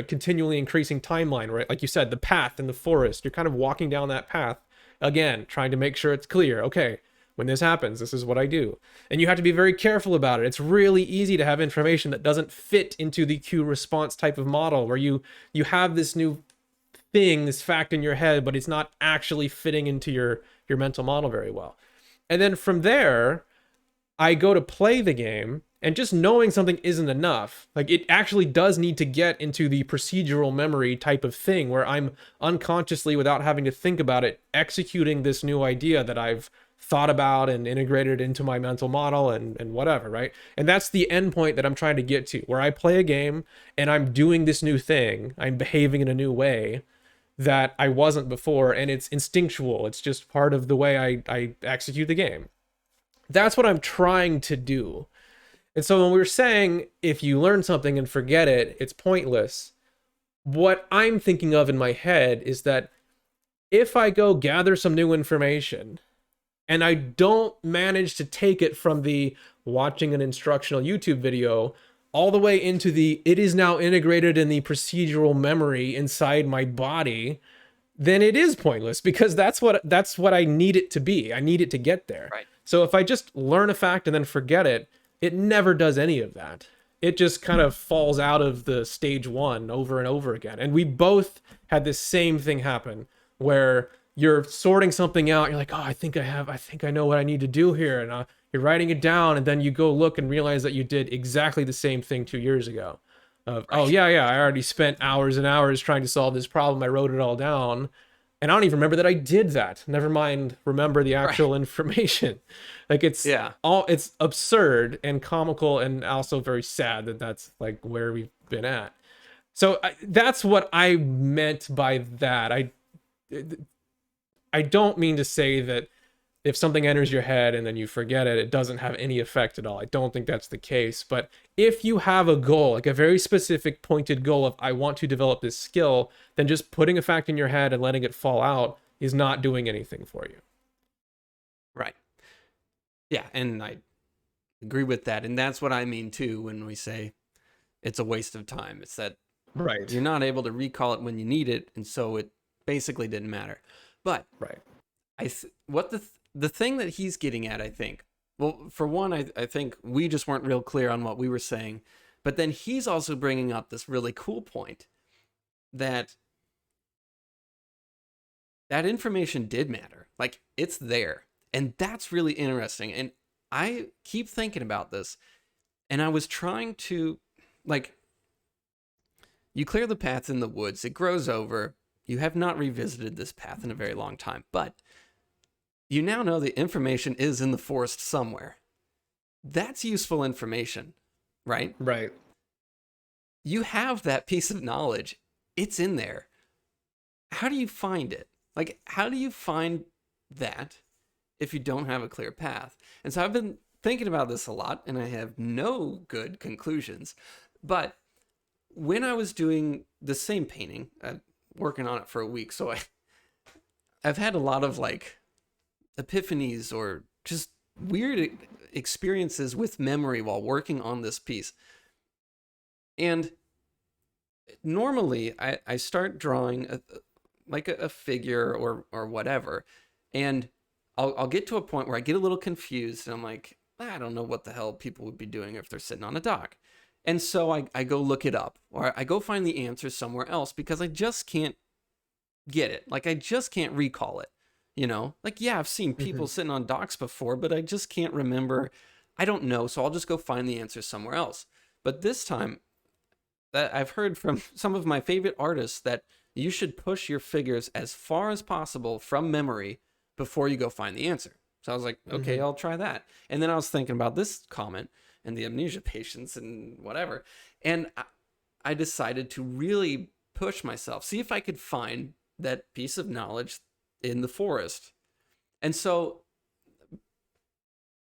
continually increasing timeline, right? Like you said, the path in the forest, you're kind of walking down that path, again, trying to make sure it's clear. Okay, when this happens, this is what I do. And you have to be very careful about it. It's really easy to have information that doesn't fit into the cue response type of model, where you have this new thing, this fact in your head, but it's not actually fitting into your mental model very well. And then from there, I go to play the game, and just knowing something isn't enough. Like, it actually does need to get into the procedural memory type of thing, where I'm unconsciously, without having to think about it, executing this new idea that I've thought about and integrated into my mental model and whatever, right? And that's the end point that I'm trying to get to, where I play a game and I'm doing this new thing, I'm behaving in a new way that I wasn't before, and it's instinctual. It's just part of the way I execute the game. That's what I'm trying to do. And so when we were saying, if you learn something and forget it, it's pointless, what I'm thinking of in my head is that if I go gather some new information and I don't manage to take it from the watching an instructional YouTube video all the way into the, it is now integrated in the procedural memory inside my body, then it is pointless, because that's what I need it to be. I need it to get there. Right. So if I just learn a fact and then forget it, it never does any of that. It just kind of falls out of the stage one over and over again. And we both had this same thing happen, where you're sorting something out. You're like, oh, I think I know what I need to do here. And you're writing it down, and then you go look and realize that you did exactly the same thing 2 years ago. Right. Oh, yeah, I already spent hours and hours trying to solve this problem. I wrote it all down, and I don't even remember that I did that. Never mind remember the actual information. Like, it's absurd and comical, and also very sad that that's like where we've been at. So that's what I meant by that. I don't mean to say that if something enters your head and then you forget it, it doesn't have any effect at all. I don't think that's the case. But if you have a goal, like a very specific pointed goal of, I want to develop this skill, then just putting a fact in your head and letting it fall out is not doing anything for you. Right. Yeah, and I agree with that. And that's what I mean too when we say it's a waste of time. It's that you're not able to recall it when you need it, and so it basically didn't matter. But the thing that he's getting at, I think, well, for one, I think we just weren't real clear on what we were saying. But then he's also bringing up this really cool point that information did matter. Like, it's there. And that's really interesting. And I keep thinking about this. And I was trying to, like, you clear the path in the woods. It grows over. You have not revisited this path in a very long time. But you now know the information is in the forest somewhere. That's useful information, right? Right. You have that piece of knowledge. It's in there. How do you find it? Like, how do you find that if you don't have a clear path? And so I've been thinking about this a lot, and I have no good conclusions. But when I was doing the same painting, working on it for a week, so I've had a lot of, like, epiphanies or just weird experiences with memory while working on this piece. And normally I start drawing a figure or whatever, and I'll get to a point where I get a little confused, and I'm like, I don't know what the hell people would be doing if they're sitting on a dock. And so I go look it up, or I go find the answer somewhere else, because I just can't get it. Like, I just can't recall it. You know, like, yeah, I've seen people sitting on docks before, but I just can't remember. I don't know. So I'll just go find the answer somewhere else. But this time, that I've heard from some of my favorite artists that you should push your figures as far as possible from memory before you go find the answer. So I was like, okay, I'll try that. And then I was thinking about this comment and the amnesia patients and whatever. And I decided to really push myself, see if I could find that piece of knowledge in the forest. And so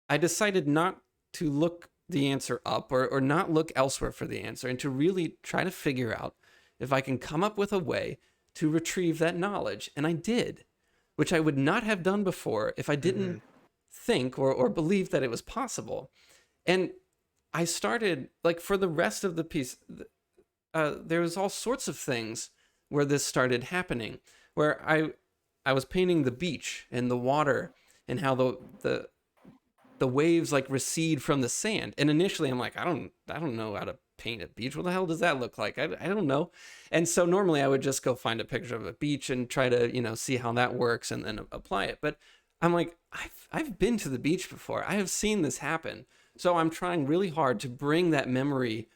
I decided not to look the answer up or not look elsewhere for the answer, and to really try to figure out if I can come up with a way to retrieve that knowledge. And I did, which I would not have done before if I didn't think or believe that it was possible. And I started, like, for the rest of the piece, there was all sorts of things where this started happening, where I was painting the beach and the water and how the waves like recede from the sand. And initially I'm like, I don't know how to paint a beach. What the hell does that look like? I don't know. And so normally I would just go find a picture of a beach and try to, you know, see how that works and then apply it. But I'm like, I've been to the beach before. I have seen this happen. So I'm trying really hard to bring that memory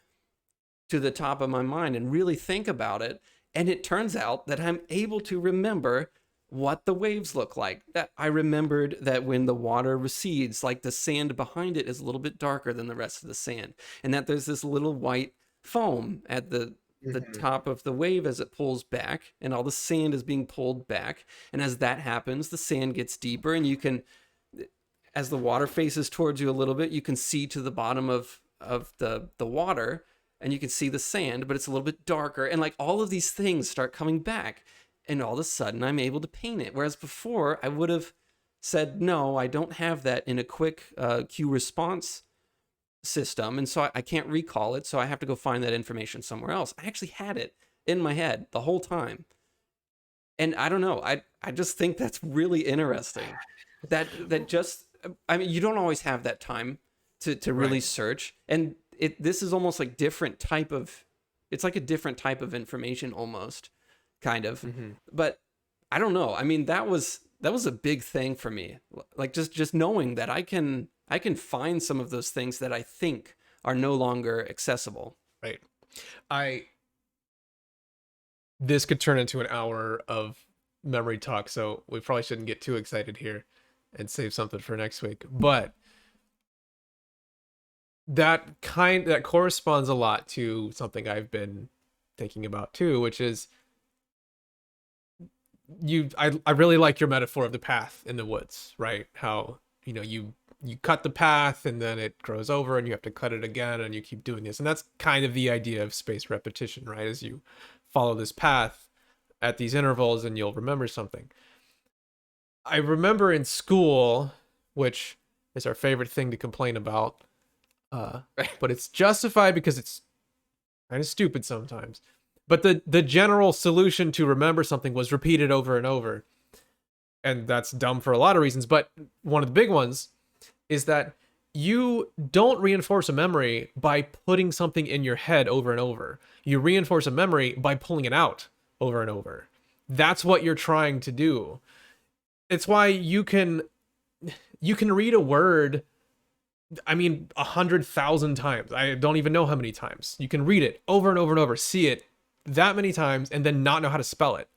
to the top of my mind and really think about it. And it turns out that I'm able to remember what the waves look like. That I remembered that when the water recedes, like, the sand behind it is a little bit darker than the rest of the sand, and that there's this little white foam at the top of the wave as it pulls back, and all the sand is being pulled back. And as that happens, the sand gets deeper, and you can, as the water faces towards you a little bit, you can see to the bottom of the water, and you can see the sand, but it's a little bit darker. And like, all of these things start coming back. And all of a sudden, I'm able to paint it. Whereas before, I would have said, no, I don't have that in a quick cue response system. And so I can't recall it. So I have to go find that information somewhere else. I actually had it in my head the whole time. And I don't know. I just think that's really interesting. That just, I mean, you don't always have that time to really search. And this is almost like different type of, it's like a different type of information almost. Kind of. But I don't know. I mean, that was a big thing for me. Like, just knowing that I can find some of those things that I think are no longer accessible. Right. This could turn into an hour of memory talk, so we probably shouldn't get too excited here and save something for next week. But that corresponds a lot to something I've been thinking about too, which is, I really like your metaphor of the path in the woods, right? How, you know, you cut the path and then it grows over and you have to cut it again and you keep doing this. And that's kind of the idea of spaced repetition, right? As you follow this path at these intervals and you'll remember something. I remember in school, which is our favorite thing to complain about, but it's justified because it's kind of stupid sometimes. But the general solution to remember something was repeat it over and over. And that's dumb for a lot of reasons. But one of the big ones is that you don't reinforce a memory by putting something in your head over and over. You reinforce a memory by pulling it out over and over. That's what you're trying to do. It's why you can read a word, I mean, 100,000 times. I don't even know how many times. You can read it over and over and over, see it that many times, and then not know how to spell it.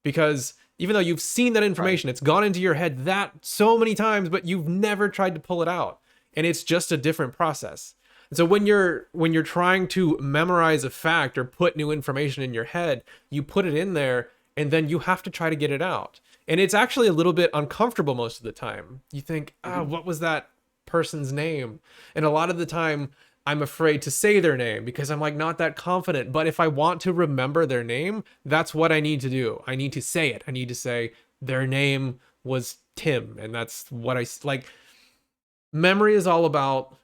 Because even though you've seen that information, it's gone into your head that so many times, but you've never tried to pull it out. And it's just a different process. And so when you're trying to memorize a fact or put new information in your head, you put it in there and then you have to try to get it out. And it's actually a little bit uncomfortable most of the time. You think, what was that person's name? And a lot of the time I'm afraid to say their name because I'm like not that confident. But if I want to remember their name, that's what I need to do. I need to say it. I need to say their name was Tim. And that's what I like. Memory is all about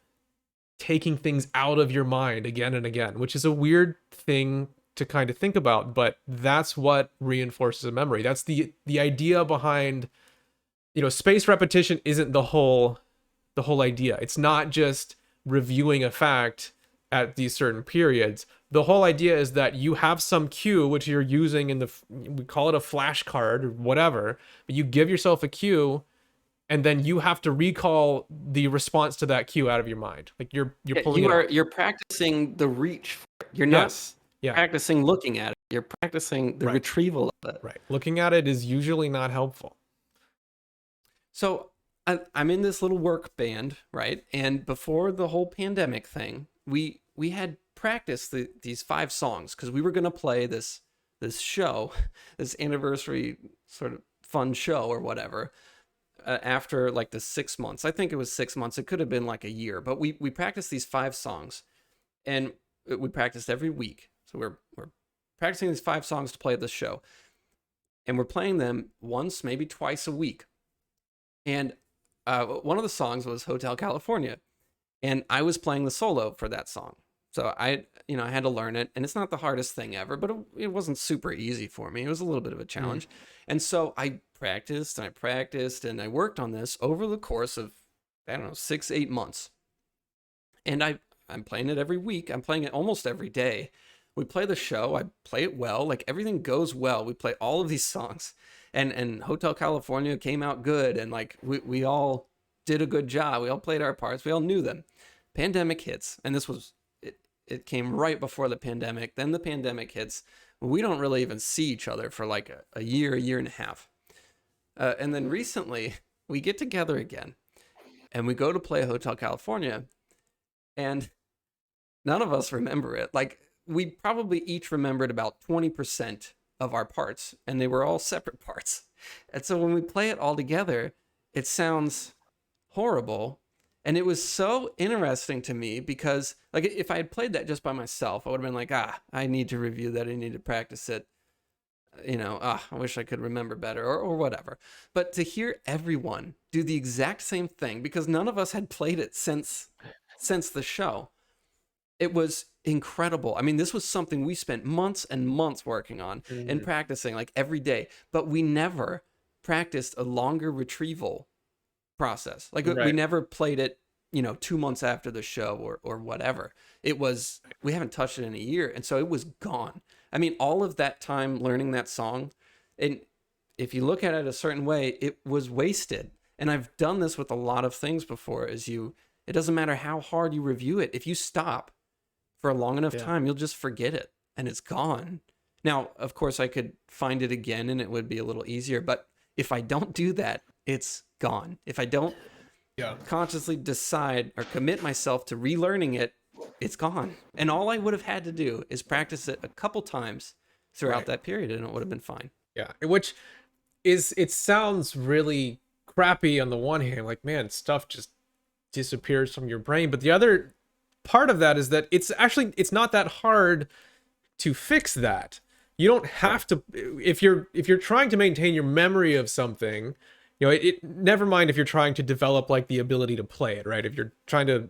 taking things out of your mind again and again, which is a weird thing to kind of think about, but that's what reinforces a memory. That's the idea behind, you know, spaced repetition isn't the whole idea. It's not just reviewing a fact at these certain periods, the whole idea is that you have some cue which you're using in we call it a flashcard or whatever, but you give yourself a cue and then you have to recall the response to that cue out of your mind. Like you're Yeah, pulling it off. you're practicing the reach for it. You're not Yes. Yeah. practicing looking at it. You're practicing the Right. retrieval of it. Right. Looking at it is usually not helpful. So I'm in this little work band, right? And before the whole pandemic thing, we had practiced these 5 songs because we were going to play this show, this anniversary sort of fun show or whatever. After like the 6 months, I think it was 6 months. It could have been like a year, but we practiced these 5 songs, and we practiced every week. So we're practicing these 5 songs to play at the show, and we're playing them once, maybe twice a week. And one of the songs was Hotel California, and I was playing the solo for that song. So I had to learn it, and it's not the hardest thing ever, but it wasn't super easy for me. It was a little bit of a challenge. And so I practiced and I worked on this over the course of, I don't know, 6-8 months. And I'm playing it every week. I'm playing it almost every day. We play the show. I play it well. Like everything goes well. We play all of these songs. And Hotel California came out good, and like we all did a good job. We all played our parts. We all knew them. Pandemic hits, and it came right before the pandemic. Then the pandemic hits. We don't really even see each other for like a year and a half. And then recently we get together again, and we go to play Hotel California, and none of us remember it. Like we probably each remembered about 20% of our parts, and they were all separate parts. And so when we play it all together, it sounds horrible. And it was so interesting to me because like if I had played that just by myself, I would have been like, I need to review that. I need to practice it. I wish I could remember better or whatever. But to hear everyone do the exact same thing, because none of us had played it since the show, it was incredible. I mean, this was something we spent months and months working on and practicing like every day, but we never practiced a longer retrieval process. Like we never played it, 2 months after the show or whatever. We haven't touched it in a year. And so it was gone. I mean, all of that time learning that song, and if you look at it a certain way, it was wasted. And I've done this with a lot of things before, it doesn't matter how hard you review it. If you stop for a long enough time, you'll just forget it and it's gone. Now, of course, I could find it again and it would be a little easier, but if I don't do that, it's gone. If I don't consciously decide or commit myself to relearning it, it's gone. And all I would have had to do is practice it a couple times throughout that period, and it would have been fine. Yeah, which it sounds really crappy on the one hand, like, man, stuff just disappears from your brain. But the other part of that is that it's not that hard to fix that. You don't have to, if you're trying to maintain your memory of something, never mind if you're trying to develop like the ability to play it, right? If you're trying to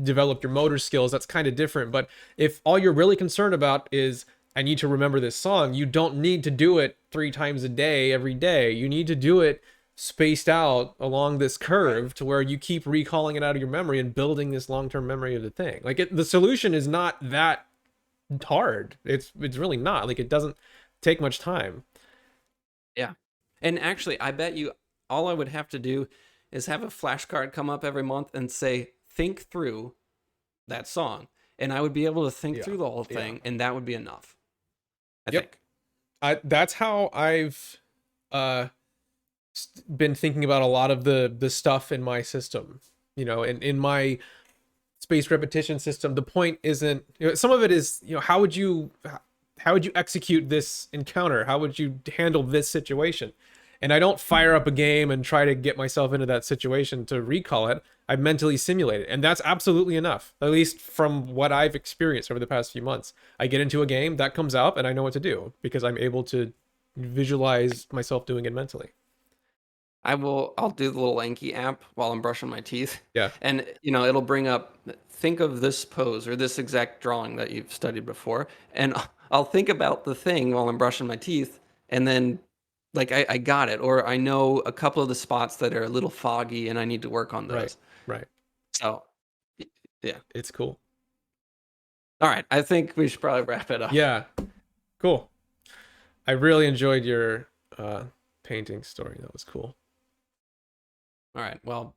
develop your motor skills, that's kind of different. But if all you're really concerned about is, I need to remember this song, you don't need to do it 3 times a day, every day. You need to do it spaced out along this curve to where you keep recalling it out of your memory and building this long-term memory of the thing. Like the solution is not that hard. It's really not. Like it doesn't take much time. Yeah. And actually, I bet you all I would have to do is have a flashcard come up every month and say, think through that song. And I would be able to think through the whole thing, and that would be enough. I think. That's how I've been thinking about a lot of the stuff in my system. In my spaced repetition system, the point isn't, some of it is, how would you execute this encounter? How would you handle this situation? And I don't fire up a game and try to get myself into that situation to recall it. I mentally simulate it. And that's absolutely enough, at least from what I've experienced over the past few months. I get into a game, that comes out, and I know what to do because I'm able to visualize myself doing it mentally. I'll do the little Anki app while I'm brushing my teeth. Yeah. And, it'll bring up, think of this pose or this exact drawing that you've studied before. And I'll think about the thing while I'm brushing my teeth. And then like I got it, or I know a couple of the spots that are a little foggy and I need to work on those. Right. So yeah, It's cool. All right, I think we should probably wrap it up. Yeah, cool. I really enjoyed your painting story. That was cool. All right, well,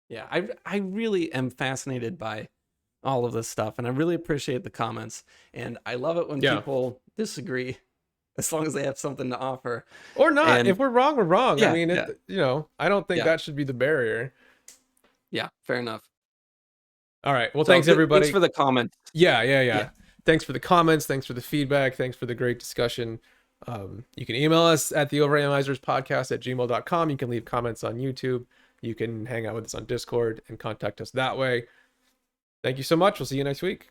yeah, I really am fascinated by all of this stuff, and I really appreciate the comments, and I love it when Yeah. people disagree, as long as they have something to offer. Or not. And If we're wrong, we're wrong. I yeah, mean, yeah, you know, I don't think yeah, that should be the barrier. yeah, fair enough. All right. Well, So thanks everybody. thanks for the comments. Yeah. Thanks for the comments. Thanks for the feedback. Thanks for the great discussion. You can email us at the OverAnalyzers podcast at gmail.com. You can leave comments on YouTube. You can hang out with us on Discord and contact us that way. Thank you so much. We'll see you next week.